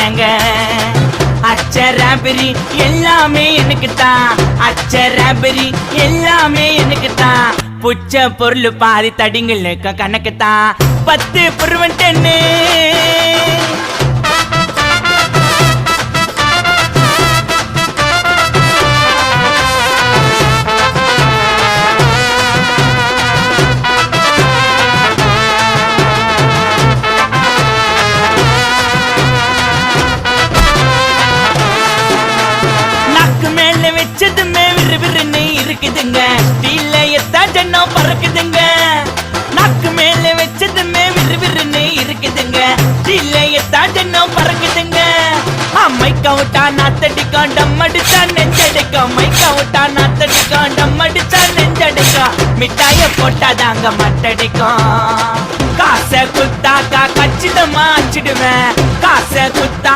தரேங்க. அச்சராபரி எல்லாமே எனக்கு தான், அச்சராபரி எல்லாமே எனக்கு தான். புச்ச பொருள் பாதி தடிங்களுக்கு கணக்கு தான், 10 புருவன் 10. வச்சதுமே விறுவிறுன்னு இருக்குதுங்க, தீலையத்தா ஜன்னம் பறக்குதுங்க. நாக்கு மேல வச்சதுமே விறுவிறுன்னு இருக்குதுங்க, தீலையத்தா ஜன்னம் பறக்குதுங்க. மைக்க விட்டா நாத்தடிக்கும், டம் அடிச்சா நெஞ்சடிக்கும். மைக்க விட்டா நாத்தடிக்கும், டம் அடிச்சா நெஞ்சடிக்கும். மிட்டாய போட்டாதாங்க மட்டடிக்கும். காசை குத்தாக்கா கச்சிதமா அச்சிடுவேன், காசை குத்தா